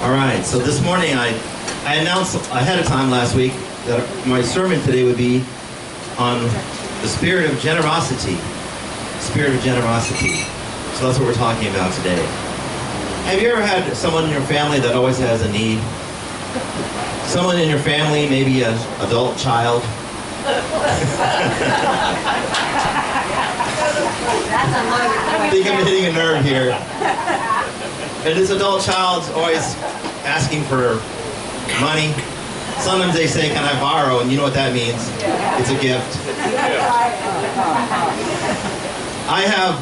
All right, so this morning I announced ahead of time last week that my sermon today would be on the spirit of generosity. Spirit of generosity. So that's what we're talking about today. Have you ever had someone in your family that always has a need? Someone in your family, maybe an adult child. I think I'm hitting a nerve here. And this adult child's always asking for money. Sometimes they say, "Can I borrow?" And you know what that means. It's a gift. I have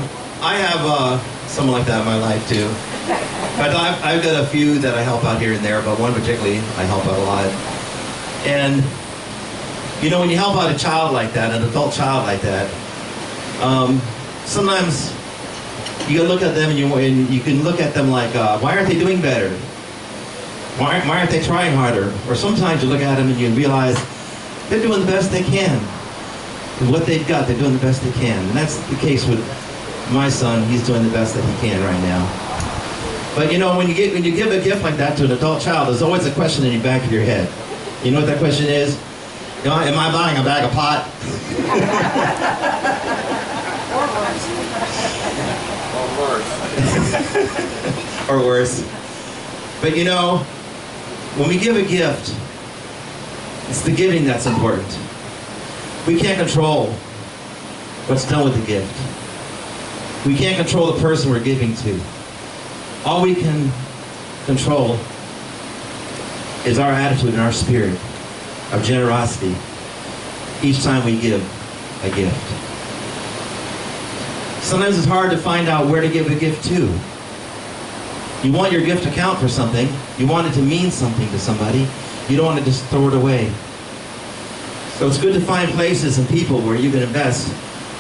someone like that in my life too. But I've got a few that I help out here and there, but one particularly I help out a lot. And you know, when you help out a child like that, an adult child like that, sometimes you can look at them and you can look at them like, why aren't they doing better? Why aren't they trying harder? Or sometimes you look at them and you realize they're doing the best they can. With what they've got, they're doing the best they can. And that's the case with my son. He's doing the best that he can right now. But you know, when you give a gift like that to an adult child, there's always a question in the back of your head. You know what that question is? You know, am I buying a bag of pot? Or worse. But you know, when we give a gift, it's the giving that's important. We can't control what's done with the gift. We can't control the person we're giving to. All we can control is our attitude and our spirit of generosity each time we give a gift. Sometimes it's hard to find out where to give a gift to. You want your gift to count for something. You want it to mean something to somebody. You don't want to just throw it away. So it's good to find places and people where you can invest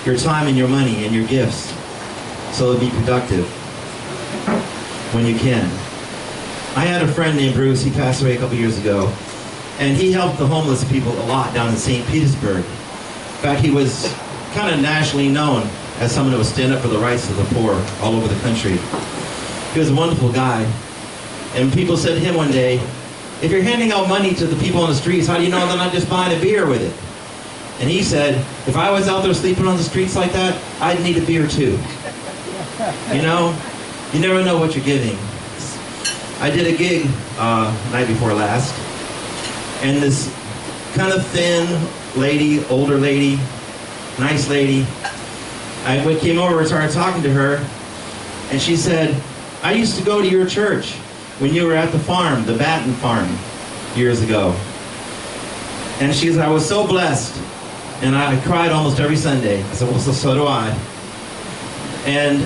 your time and your money and your gifts so it'll be productive when you can. I had a friend named Bruce. He passed away a couple years ago. And he helped the homeless people a lot down in St. Petersburg. In fact, he was kind of nationally known as someone who would stand up for the rights of the poor all over the country. He was a wonderful guy. And people said to him one day, "If you're handing out money to the people on the streets, how do you know they're not just buying a beer with it?" And he said, "If I was out there sleeping on the streets like that, I'd need a beer too." You know, you never know what you're giving. I did a gig night before last, and this kind of thin lady, older lady, nice lady, I came over and started talking to her, and she said, "I used to go to your church when you were at the farm, the Batten farm, years ago." And she said, "I was so blessed, and I cried almost every Sunday." I said, "Well, so do I." And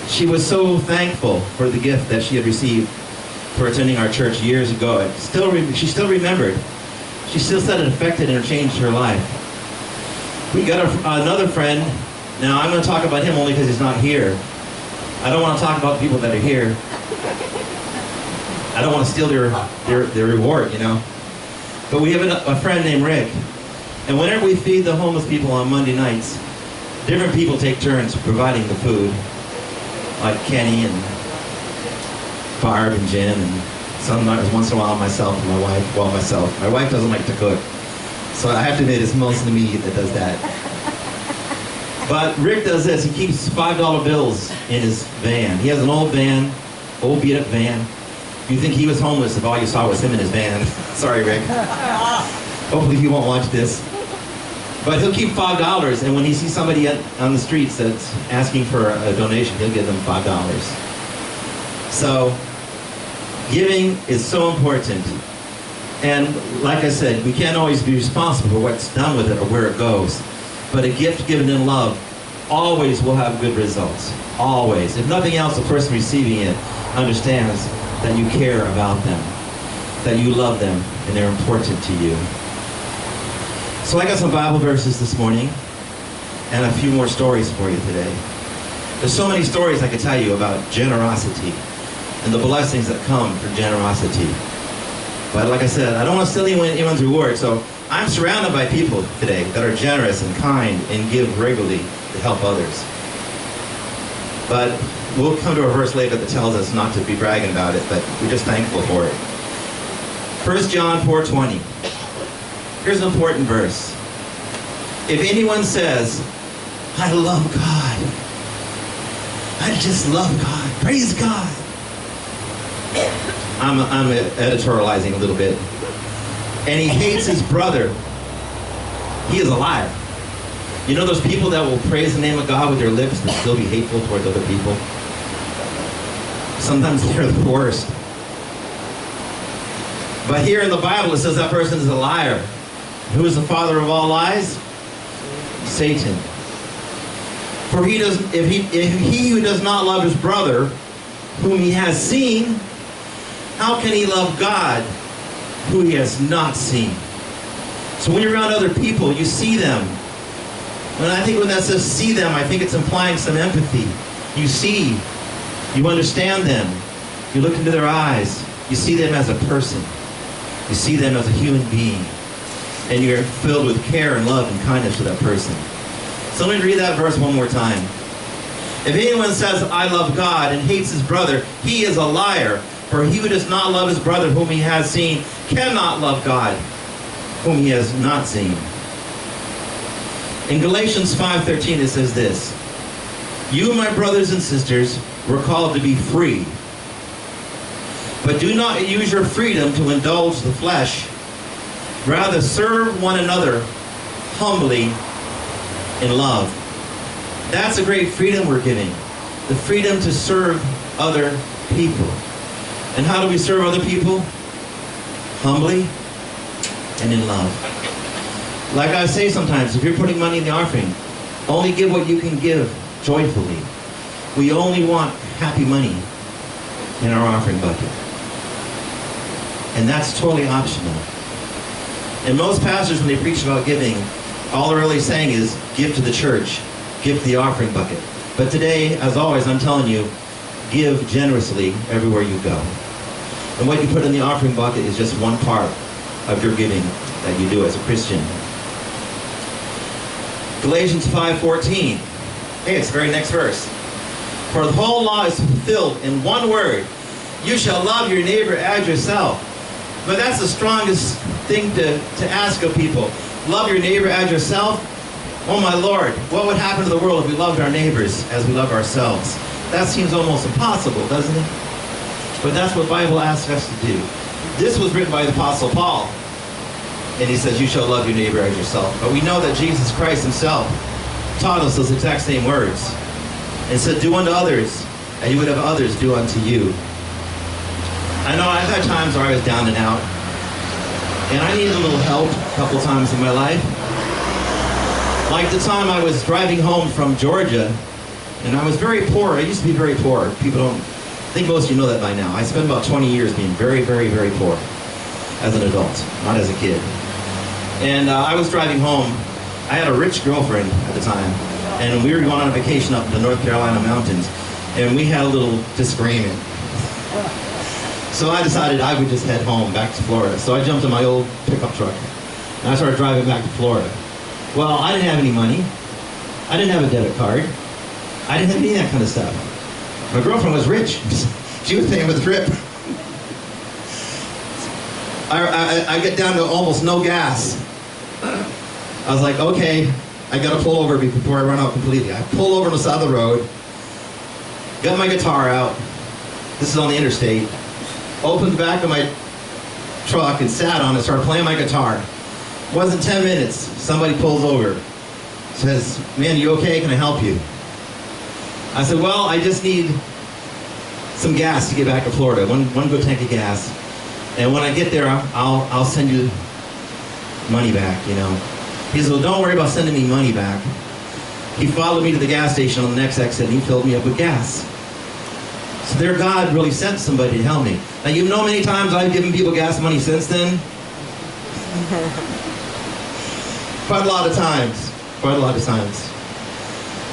she was so thankful for the gift that she had received for attending our church years ago. She still remembered. She still said it affected and changed her life. We got another friend. Now, I'm going to talk about him only because he's not here. I don't want to talk about the people that are here. I don't want to steal their reward, you know. But we have a friend named Rick. And whenever we feed the homeless people on Monday nights, different people take turns providing the food. Like Kenny and Barb and Jen, and sometimes once in a while myself and my wife. Well, myself. My wife doesn't like to cook, so I have to admit it's mostly me that does that. But Rick does this. He keeps $5 bills in his van. He has an old van, old beat-up van. You'd think he was homeless if all you saw was him in his van. Sorry, Rick. Hopefully he won't watch this. But he'll keep $5, and when he sees somebody on the streets that's asking for a donation, he'll give them $5. So giving is so important. And like I said, we can't always be responsible for what's done with it or where it goes. But a gift given in love always will have good results. Always. If nothing else, the person receiving it understands that you care about them, that you love them, and they're important to you. So I got some Bible verses this morning and a few more stories for you today. There's so many stories I could tell you about generosity and the blessings that come from generosity. But like I said, I don't want to steal anyone's reward, so I'm surrounded by people today that are generous and kind and give regularly to help others. But We'll come to a verse later that tells us not to be bragging about it, but we're just thankful for it. 1 John 4:20. Here's an important verse. If anyone says, I love God, I just love God, praise God. I'm editorializing a little bit. And he hates his brother, he is a liar. You know those people that will praise the name of God with their lips but still be hateful towards other people? Sometimes they're the worst. But here in the Bible it says that person is a liar. Who is the father of all lies? Satan. For if he who does not love his brother, whom he has seen, how can he love God, who he has not seen? So when you're around other people, you see them. And I think when that says see them, I think it's implying some empathy. You see, you understand them. You look into their eyes. You see them as a person. You see them as a human being. And you're filled with care and love and kindness to that person. So let me read that verse one more time. If anyone says, I love God, and hates his brother, he is a liar. For he who does not love his brother whom he has seen cannot love God whom he has not seen. In Galatians 5:13 it says this, you, my brothers and sisters, were called to be free. But do not use your freedom to indulge the flesh. Rather serve one another humbly in love. That's a great freedom we're giving. The freedom to serve other people. And how do we serve other people? Humbly and in love. Like I say sometimes, if you're putting money in the offering, only give what you can give joyfully. We only want happy money in our offering bucket. And that's totally optional. And most pastors, when they preach about giving, all they're really saying is, give to the church, give to the offering bucket. But today, as always, I'm telling you, give generously everywhere you go. And what you put in the offering bucket is just one part of your giving that you do as a Christian. Galatians 5:14. Hey, it's the very next verse. For the whole law is fulfilled in one word. You shall love your neighbor as yourself. But that's the strongest thing to ask of people. Love your neighbor as yourself? Oh my Lord, what would happen to the world if we loved our neighbors as we love ourselves? That seems almost impossible, doesn't it? But that's what the Bible asks us to do. This was written by the Apostle Paul. And he says, you shall love your neighbor as yourself. But we know that Jesus Christ himself taught us those exact same words. And said, do unto others, and you would have others do unto you. I know I've had times where I was down and out. And I needed a little help a couple times in my life. Like the time I was driving home from Georgia, and I was very poor. I used to be very poor. People don't, I think most of you know that by now. I spent about 20 years being very, very, very poor as an adult, not as a kid. And I was driving home. I had a rich girlfriend at the time, and we were going on a vacation up in the North Carolina mountains, and we had a little disagreement. So I decided I would just head home back to Florida. So I jumped in my old pickup truck, and I started driving back to Florida. Well, I didn't have any money. I didn't have a debit card. I didn't have any of that kind of stuff. My girlfriend was rich. She was paying for the trip. I get down to almost no gas. I was like, okay, I gotta pull over before I run out completely. I pull over on the side of the road, got my guitar out. This is on the interstate. Opened the back of my truck and sat on it, started playing my guitar. Wasn't 10 minutes, somebody pulls over. Says, man, you okay? Can I help you? I said, well, I just need some gas to get back to Florida. One good tank of gas. And when I get there, I'll send you money back, you know. He said, well, don't worry about sending me money back. He followed me to the gas station on the next exit, and he filled me up with gas. So there God really sent somebody to help me. Now, you know many times I've given people gas money since then. Quite a lot of times. Quite a lot of times.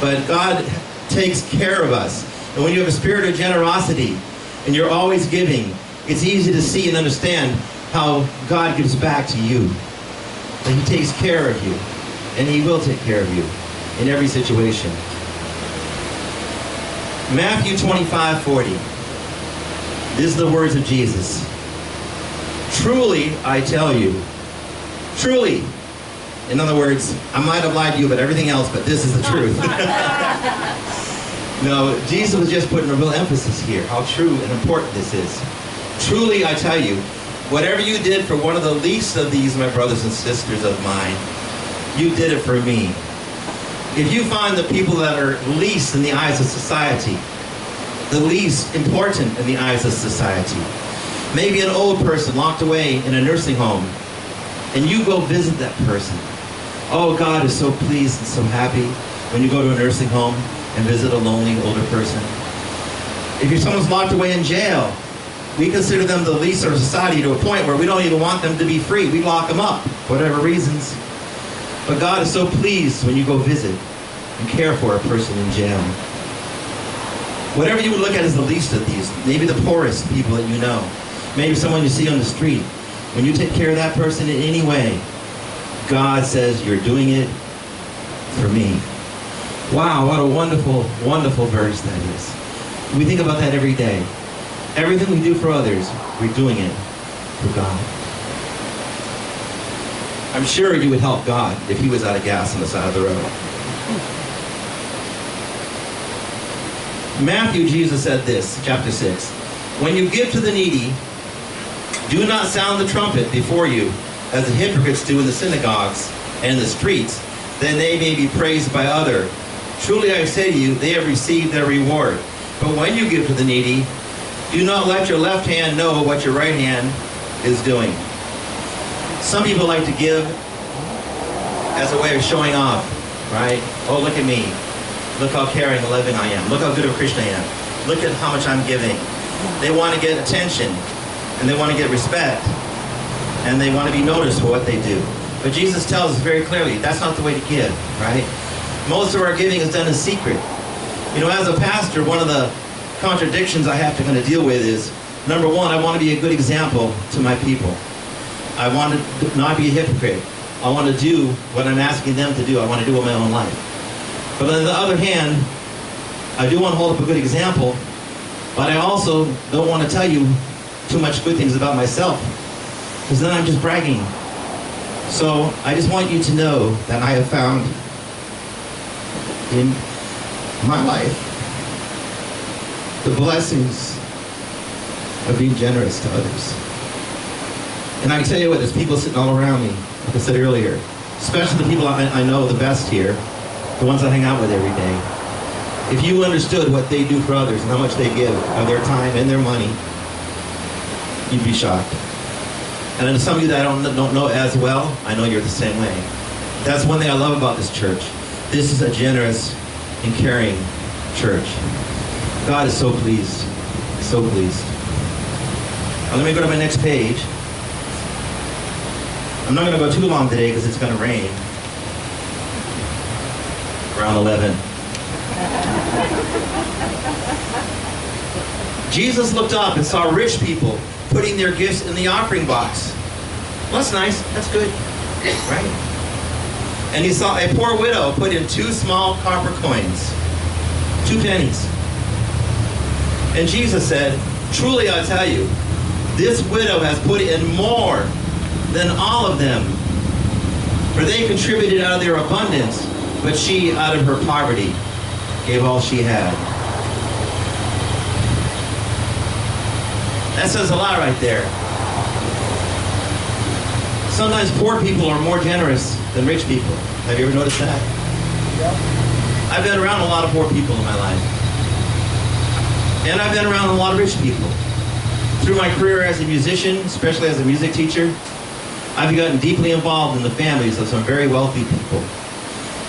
But God takes care of us. And when you have a spirit of generosity, and you're always giving, it's easy to see and understand how God gives back to you. That he takes care of you. And he will take care of you in every situation. Matthew 25:40. This is the words of Jesus. Truly, I tell you. Truly. In other words, I might have lied to you about everything else, but this is the truth. No, Jesus was just putting a real emphasis here, how true and important this is. Truly, I tell you, whatever you did for one of the least of these, my brothers and sisters of mine, you did it for me. If you find the people that are least in the eyes of society, the least important in the eyes of society, maybe an old person locked away in a nursing home, and you go visit that person, oh, God is so pleased and so happy when you go to a nursing home and visit a lonely older person. If someone's locked away in jail, we consider them the least of society to a point where we don't even want them to be free. We lock them up for whatever reasons. But God is so pleased when you go visit and care for a person in jail. Whatever you would look at as the least of these, maybe the poorest people that you know, maybe someone you see on the street, when you take care of that person in any way, God says you're doing it for me. Wow, what a wonderful, wonderful verse that is. We think about that every day. Everything we do for others, we're doing it for God. I'm sure you would help God if he was out of gas on the side of the road. Matthew, Jesus said this, chapter 6. When you give to the needy, do not sound the trumpet before you, as the hypocrites do in the synagogues and in the streets, that they may be praised by others. Truly I say to you, they have received their reward. But when you give to the needy, do not let your left hand know what your right hand is doing. Some people like to give as a way of showing off, right? Oh, look at me. Look how caring and loving I am. Look how good of a Christian I am. Look at how much I'm giving. They want to get attention, and they want to get respect, and they want to be noticed for what they do. But Jesus tells us very clearly, that's not the way to give, right? Most of our giving is done in secret. You know, as a pastor, one of the contradictions I have to kind of deal with is, number one, I want to be a good example to my people. I want to not be a hypocrite. I want to do what I'm asking them to do. I want to do it in my own life. But on the other hand, I do want to hold up a good example, but I also don't want to tell you too much good things about myself, because then I'm just bragging. So I just want you to know that I have found in my life the blessings of being generous to others. And I can tell you what, there's people sitting all around me, like I said earlier, especially the people I know the best here, the ones I hang out with every day. If you understood what they do for others and how much they give of their time and their money, you'd be shocked. And then some of you that I don't know as well, I know you're the same way. That's one thing I love about this church. This is a generous and caring church. God is so pleased, so pleased. Now let me go to my next page. I'm not going to go too long today because it's going to rain. Around 11. Jesus looked up and saw rich people putting their gifts in the offering box. Well, that's nice. That's good. Right? And he saw a poor widow put in 2 small copper coins. 2 pennies. And Jesus said, truly I tell you, this widow has put in more than all of them. For they contributed out of their abundance, but she out of her poverty gave all she had. That says a lot right there. Sometimes poor people are more generous than rich people. Have you ever noticed that? Yeah. I've been around a lot of poor people in my life. And I've been around a lot of rich people. Through my career as a musician, especially as a music teacher, I've gotten deeply involved in the families of some very wealthy people.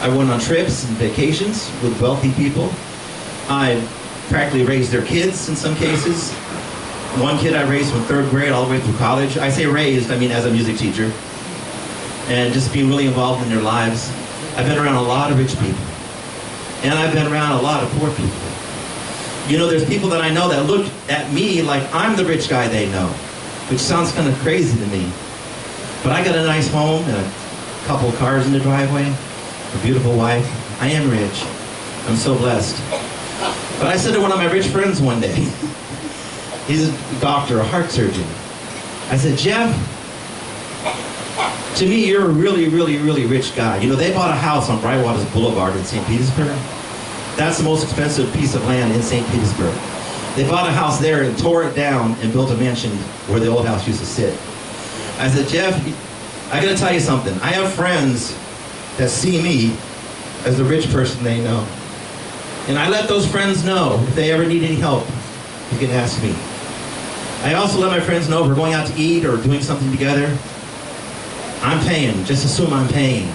I went on trips and vacations with wealthy people. I practically raised their kids in some cases. One kid I raised from 3rd grade all the way through college. I say raised, I mean as a music teacher. And just being really involved in their lives. I've been around a lot of rich people. And I've been around a lot of poor people. You know, there's people that I know that look at me like I'm the rich guy they know, which sounds kind of crazy to me. But I got a nice home and a couple of cars in the driveway, a beautiful wife. I am rich. I'm so blessed. But I said to one of my rich friends one day, he's a doctor, a heart surgeon. I said, Jeff, to me, you're a really, really, really rich guy. You know, they bought a house on Brightwaters Boulevard in St. Petersburg. That's the most expensive piece of land in St. Petersburg. They bought a house there and tore it down and built a mansion where the old house used to sit. I said, Jeff, I gotta tell you something. I have friends that see me as the rich person they know. And I let those friends know if they ever need any help, you can ask me. I also let my friends know if we're going out to eat or doing something together, I'm paying. Just assume I'm paying.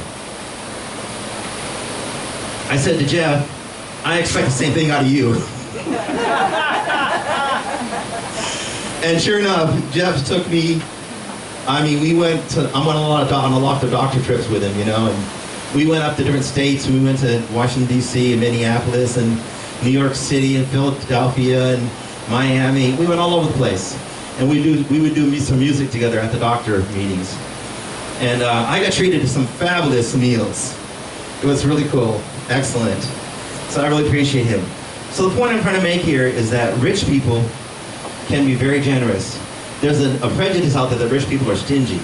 I said to Jeff, I expect the same thing out of you. And sure enough, Jeff took me, I mean, I went on a lot of doctor trips with him, you know, and we went up to different states. We went to Washington, D.C. and Minneapolis and New York City and Philadelphia and Miami. We went all over the place. And we would do some music together at the doctor meetings. And I got treated to some fabulous meals. It was really cool. Excellent. So I really appreciate him. So the point I'm trying to make here is that rich people can be very generous. There's a prejudice out there that rich people are stingy.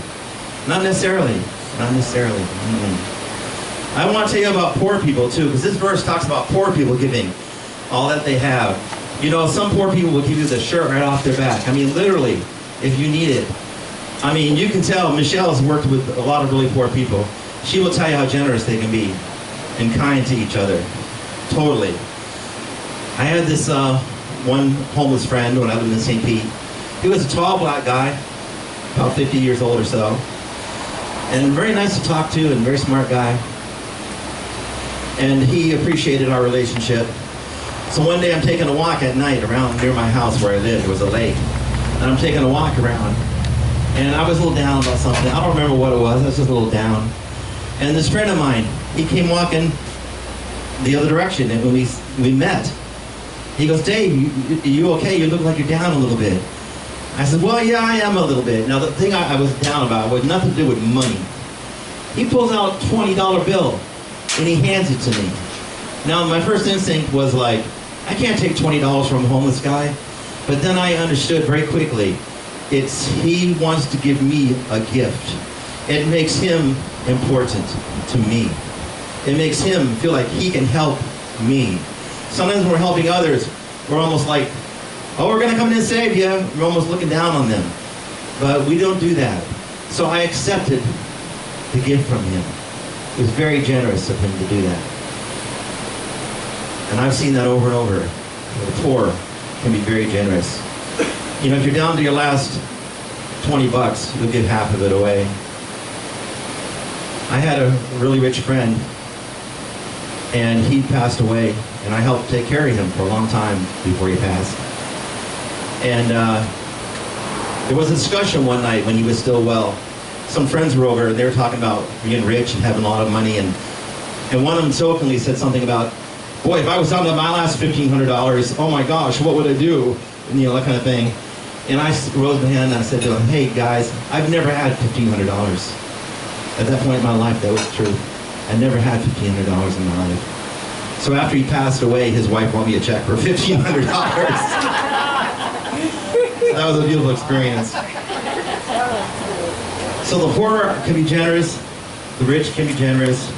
Not necessarily. Not necessarily. Mm-hmm. I want to tell you about poor people too, because this verse talks about poor people giving all that they have. You know, some poor people will give you the shirt right off their back. I mean, literally, if you need it. I mean, you can tell Michelle's worked with a lot of really poor people. She will tell you how generous they can be and kind to each other. Totally. I had this one homeless friend when I lived in St. Pete. He was a tall black guy, about 50 years old or so, and very nice to talk to and very smart guy. And he appreciated our relationship. So one day I'm taking a walk at night around near my house where I lived. There was a lake. And I'm taking a walk around. And I was a little down about something. I don't remember what it was. I was just a little down. And this friend of mine, he came walking the other direction. And when we met, he goes, Dave, you okay? You look like you're down a little bit. I said, well, yeah, I am a little bit. Now, the thing I was down about was nothing to do with money. He pulls out a $20 bill, and he hands it to me. Now, my first instinct was like, I can't take $20 from a homeless guy. But then I understood very quickly, he wants to give me a gift. It makes him important to me. It makes him feel like he can help me. Sometimes when we're helping others, we're almost like, oh, we're going to come in and save you. We're almost looking down on them. But we don't do that. So I accepted the gift from him. It was very generous of him to do that. And I've seen that over and over. The poor can be very generous. You know, if you're down to your last 20 bucks, you'll give half of it away. I had a really rich friend, and he passed away, and I helped take care of him for a long time before he passed. And there was a discussion one night when he was still well. Some friends were over, and they were talking about being rich and having a lot of money, and one of them jokingly said something about, boy, if I was down to my last $1,500, oh my gosh, what would I do? And, you know, that kind of thing. And I rose my hand and I said to him, hey guys, I've never had $1,500. At that point in my life, that was true. I never had $1,500 in my life. So after he passed away, his wife wrote me a check for $1,500. That was a beautiful experience. So the poor can be generous, the rich can be generous.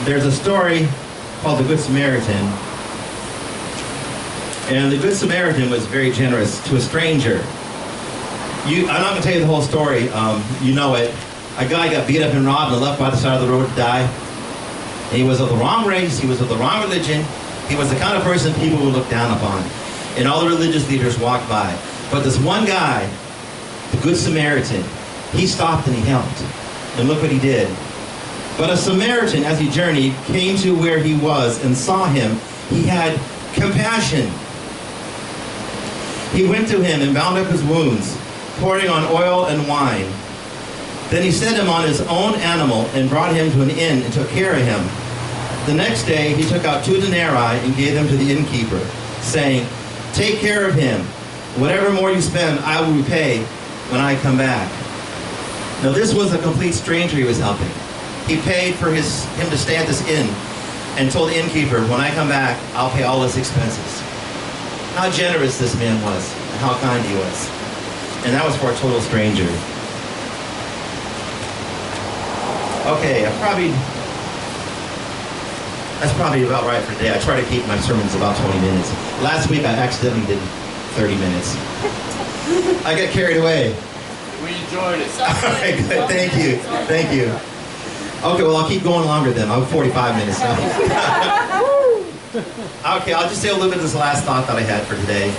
There's a story called the Good Samaritan. And the Good Samaritan was very generous to a stranger. I'm not going to tell you the whole story. You know it. A guy got beat up and robbed and left by the side of the road to die. He was of the wrong race. He was of the wrong religion. He was the kind of person people would look down upon. And all the religious leaders walked by. But this one guy, the Good Samaritan, he stopped and he helped. And look what he did. But a Samaritan, as he journeyed, came to where he was and saw him. He had compassion. He went to him and bound up his wounds, pouring on oil and wine. Then he set him on his own animal and brought him to an inn and took care of him. The next day he took out 2 denarii and gave them to the innkeeper, saying, take care of him. Whatever more you spend, I will repay when I come back. Now this was a complete stranger he was helping. He paid for him to stay at this inn. and told the innkeeper, when I come back, I'll pay all his expenses. How generous this man was, and how kind he was. And that was for a total stranger. Okay, that's probably about right for today. I try to keep my sermons about 20 minutes. Last week I accidentally did 30 minutes. I got carried away. We enjoyed it. All right, good. Thank you. Thank you. Okay, well, I'll keep going longer then. I'm 45 minutes now. Okay, I'll just say a little bit of this last thought that I had for today.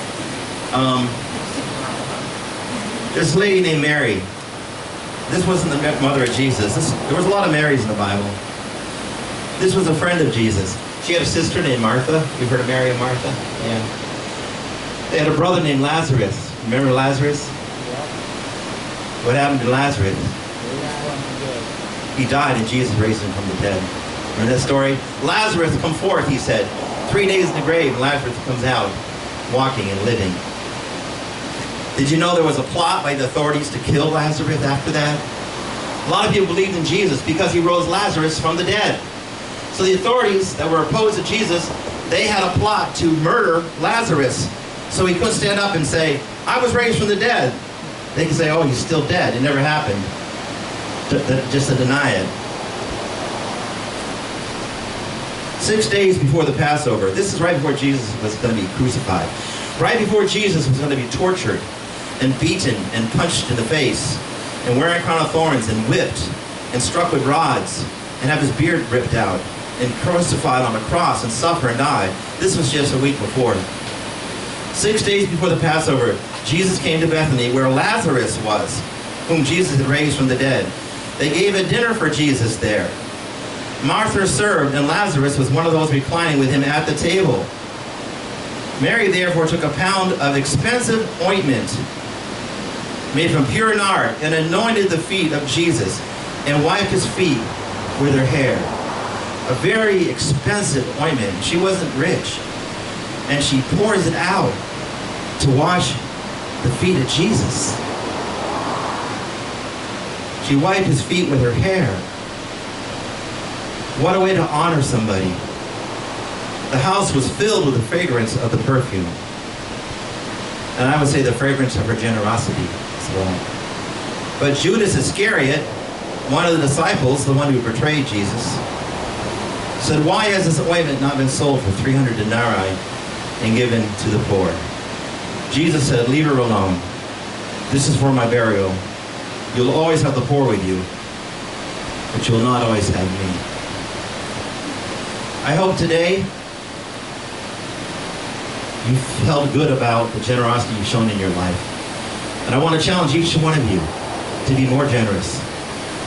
There's a lady named Mary. This wasn't the mother of Jesus. There was a lot of Marys in the Bible. This was a friend of Jesus. She had a sister named Martha. You've heard of Mary and Martha? Yeah. They had a brother named Lazarus. Remember Lazarus? What happened to Lazarus? He died and Jesus raised him from the dead. Remember that story? Lazarus, come forth, he said. 3 days in the grave, and Lazarus comes out, walking and living. Did you know there was a plot by the authorities to kill Lazarus after that? A lot of people believed in Jesus because he rose Lazarus from the dead. So the authorities that were opposed to Jesus, they had a plot to murder Lazarus. So he couldn't stand up and say, I was raised from the dead. They could say, oh, he's still dead. It never happened. Just to deny it. 6 days before the Passover, this is right before Jesus was going to be crucified. Right before Jesus was going to be tortured and beaten and punched in the face and wearing a crown of thorns and whipped and struck with rods and have his beard ripped out and crucified on a cross and suffer and die. This was just a week before. 6 days before the Passover, Jesus came to Bethany where Lazarus was, whom Jesus had raised from the dead. They gave a dinner for Jesus there. Martha served, and Lazarus was one of those reclining with him at the table. Mary therefore took a pound of expensive ointment made from pure nard and anointed the feet of Jesus and wiped his feet with her hair. A very expensive ointment. She wasn't rich. And she pours it out to wash the feet of Jesus. She wiped his feet with her hair. What a way to honor somebody. The house was filled with the fragrance of the perfume. And I would say the fragrance of her generosity as well. But Judas Iscariot, one of the disciples, the one who betrayed Jesus, said, why has this ointment not been sold for 300 denarii and given to the poor? Jesus said, leave her alone. This is for my burial. You'll always have the poor with you, but you'll not always have me. I hope today you felt good about the generosity you've shown in your life. And I want to challenge each one of you to be more generous,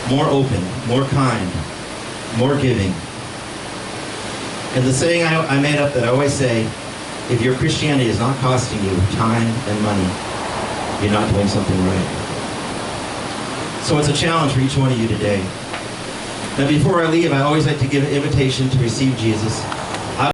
more open, more kind, more giving. And the saying I made up that I always say, if your Christianity is not costing you time and money, you're not doing something right. So it's a challenge for each one of you today. Now before I leave, I always like to give an invitation to receive Jesus.